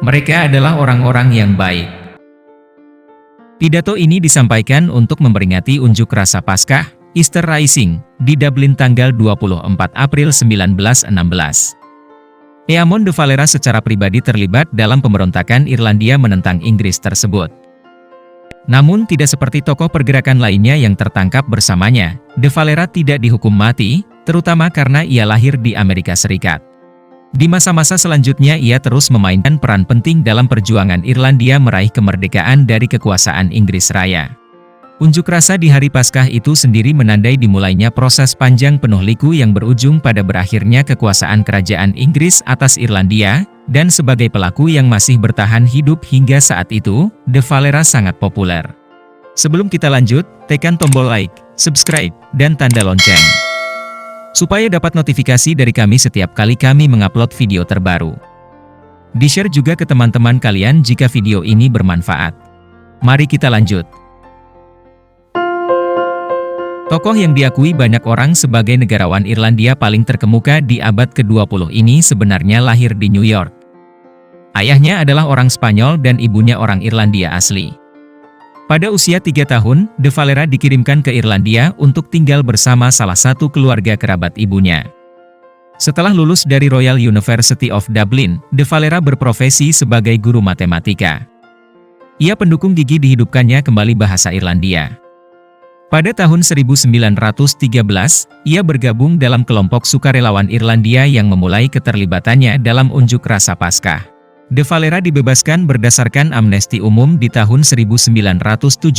Mereka adalah orang-orang yang baik. Pidato ini disampaikan untuk memperingati unjuk rasa Paskah, Easter Rising, di Dublin tanggal 24 April 1916. Eamon de Valera secara pribadi terlibat dalam pemberontakan Irlandia menentang Inggris tersebut. Namun tidak seperti tokoh pergerakan lainnya yang tertangkap bersamanya, de Valera tidak dihukum mati, terutama karena ia lahir di Amerika Serikat. Di masa-masa selanjutnya ia terus memainkan peran penting dalam perjuangan Irlandia meraih kemerdekaan dari kekuasaan Inggris Raya. Unjuk rasa di hari Paskah itu sendiri menandai dimulainya proses panjang penuh liku yang berujung pada berakhirnya kekuasaan kerajaan Inggris atas Irlandia, dan sebagai pelaku yang masih bertahan hidup hingga saat itu, de Valera sangat populer. Sebelum kita lanjut, tekan tombol like, subscribe, dan tanda lonceng, supaya dapat notifikasi dari kami setiap kali kami mengupload video terbaru. Di-share juga ke teman-teman kalian jika video ini bermanfaat. Mari kita lanjut. Tokoh yang diakui banyak orang sebagai negarawan Irlandia paling terkemuka di abad ke-20 ini sebenarnya lahir di New York. Ayahnya adalah orang Spanyol dan ibunya orang Irlandia asli. Pada usia 3 tahun, de Valera dikirimkan ke Irlandia untuk tinggal bersama salah satu keluarga kerabat ibunya. Setelah lulus dari Royal University of Dublin, de Valera berprofesi sebagai guru matematika. Ia pendukung gigi dihidupkannya kembali bahasa Irlandia. Pada tahun 1913, ia bergabung dalam kelompok sukarelawan Irlandia yang memulai keterlibatannya dalam unjuk rasa Paskah. De Valera dibebaskan berdasarkan amnesti umum di tahun 1917.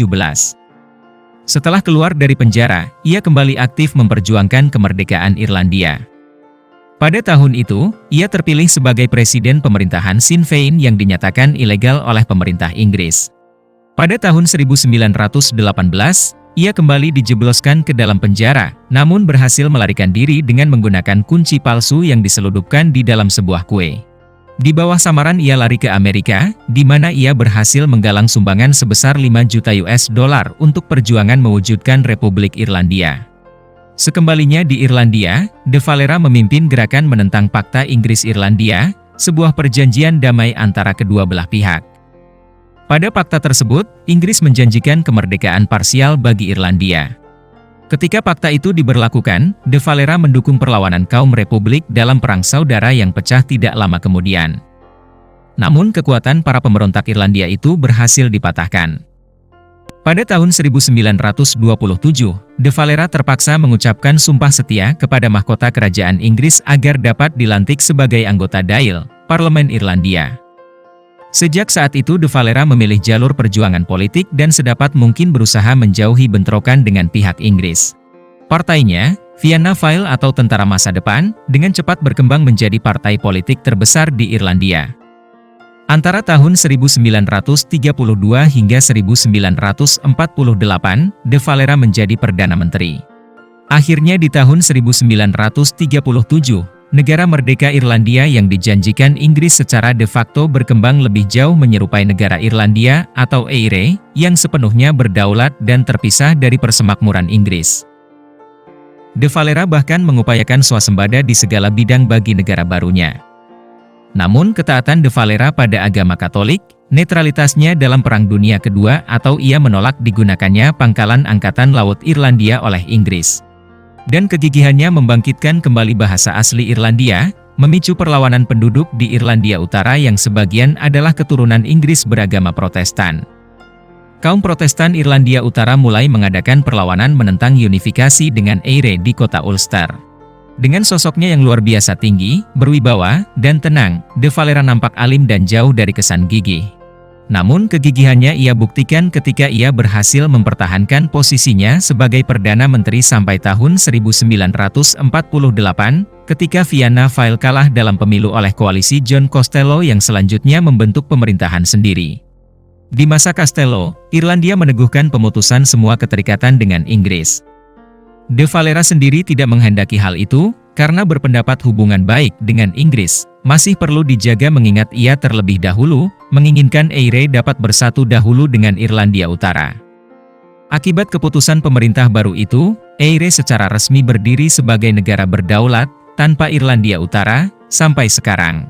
Setelah keluar dari penjara, ia kembali aktif memperjuangkan kemerdekaan Irlandia. Pada tahun itu, ia terpilih sebagai presiden pemerintahan Sinn Féin yang dinyatakan ilegal oleh pemerintah Inggris. Pada tahun 1918, ia kembali dijebloskan ke dalam penjara, namun berhasil melarikan diri dengan menggunakan kunci palsu yang diseludupkan di dalam sebuah kue. Di bawah samaran ia lari ke Amerika, di mana ia berhasil menggalang sumbangan sebesar 5 juta US dollar untuk perjuangan mewujudkan Republik Irlandia. Sekembalinya di Irlandia, de Valera memimpin gerakan menentang Pakta Inggris-Irlandia, sebuah perjanjian damai antara kedua belah pihak. Pada fakta tersebut, Inggris menjanjikan kemerdekaan parsial bagi Irlandia. Ketika fakta itu diberlakukan, de Valera mendukung perlawanan kaum Republik dalam Perang Saudara yang pecah tidak lama kemudian. Namun kekuatan para pemberontak Irlandia itu berhasil dipatahkan. Pada tahun 1927, de Valera terpaksa mengucapkan sumpah setia kepada mahkota kerajaan Inggris agar dapat dilantik sebagai anggota Dáil, Parlemen Irlandia. Sejak saat itu de Valera memilih jalur perjuangan politik dan sedapat mungkin berusaha menjauhi bentrokan dengan pihak Inggris. Partainya, Fianna Fáil atau Tentara Masa Depan, dengan cepat berkembang menjadi partai politik terbesar di Irlandia. Antara tahun 1932 hingga 1948, de Valera menjadi Perdana Menteri. Akhirnya di tahun 1937, negara merdeka Irlandia yang dijanjikan Inggris secara de facto berkembang lebih jauh menyerupai negara Irlandia atau Eire, yang sepenuhnya berdaulat dan terpisah dari persemakmuran Inggris. De Valera bahkan mengupayakan swasembada di segala bidang bagi negara barunya. Namun ketaatan de Valera pada agama Katolik, netralitasnya dalam Perang Dunia Kedua atau ia menolak digunakannya pangkalan Angkatan Laut Irlandia oleh Inggris, dan kegigihannya membangkitkan kembali bahasa asli Irlandia, memicu perlawanan penduduk di Irlandia Utara yang sebagian adalah keturunan Inggris beragama Protestan. Kaum Protestan Irlandia Utara mulai mengadakan perlawanan menentang unifikasi dengan Eire di kota Ulster. Dengan sosoknya yang luar biasa tinggi, berwibawa, dan tenang, de Valera nampak alim dan jauh dari kesan gigih. Namun kegigihannya ia buktikan ketika ia berhasil mempertahankan posisinya sebagai Perdana Menteri sampai tahun 1948, ketika Fianna Fáil kalah dalam pemilu oleh koalisi John Costello yang selanjutnya membentuk pemerintahan sendiri. Di masa Costello, Irlandia meneguhkan pemutusan semua keterikatan dengan Inggris. De Valera sendiri tidak menghendaki hal itu, karena berpendapat hubungan baik dengan Inggris masih perlu dijaga mengingat ia terlebih dahulu menginginkan Eire dapat bersatu dahulu dengan Irlandia Utara. Akibat keputusan pemerintah baru itu, Eire secara resmi berdiri sebagai negara berdaulat tanpa Irlandia Utara sampai sekarang.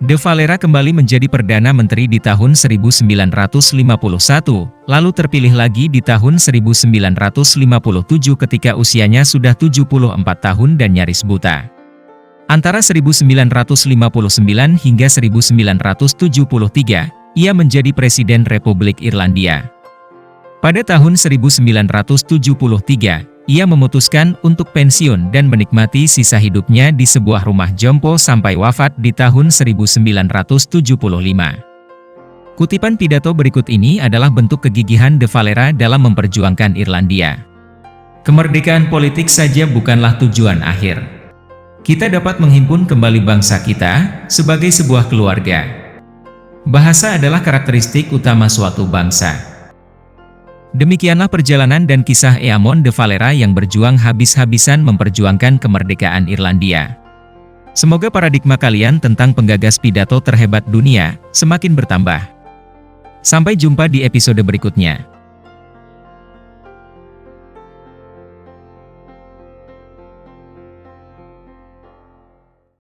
De Valera kembali menjadi Perdana Menteri di tahun 1951, lalu terpilih lagi di tahun 1957 ketika usianya sudah 74 tahun dan nyaris buta. Antara 1959 hingga 1973, ia menjadi Presiden Republik Irlandia. Pada tahun 1973, ia memutuskan untuk pensiun dan menikmati sisa hidupnya di sebuah rumah jompo sampai wafat di tahun 1975. Kutipan pidato berikut ini adalah bentuk kegigihan De Valera dalam memperjuangkan Irlandia. Kemerdekaan politik saja bukanlah tujuan akhir. Kita dapat menghimpun kembali bangsa kita sebagai sebuah keluarga. Bahasa adalah karakteristik utama suatu bangsa. Demikianlah perjalanan dan kisah Eamon De Valera yang berjuang habis-habisan memperjuangkan kemerdekaan Irlandia. Semoga paradigma kalian tentang penggagas pidato terhebat dunia semakin bertambah. Sampai jumpa di episode berikutnya.